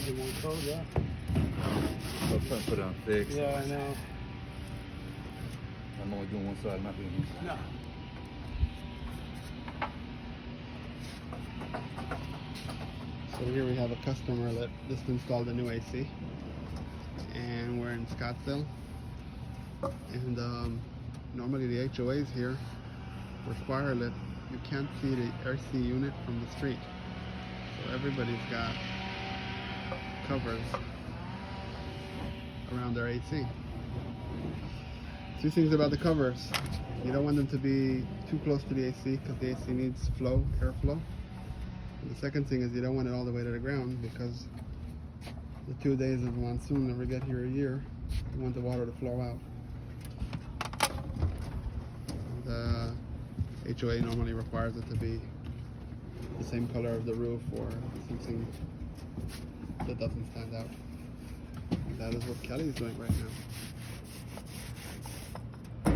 charge you more code, yeah. So I'm trying to put it on fixed. Yeah, I know. I'm only doing one side, I'm not doing one side. No. So here we have a customer that just installed a new AC, and we're in Scottsdale. And normally the HOAs here require that you can't see the RC unit from the street. So everybody's got covers around their AC. Two things about the covers: you don't want them to be too close to the AC because the AC needs flow, airflow. And the second thing is you don't want it all the way to the ground because the 2 days of monsoon never get here a year. You want the water to flow out. The HOA normally requires it to be the same color of the roof or something that doesn't stand out. And that is what Kelly is doing right now.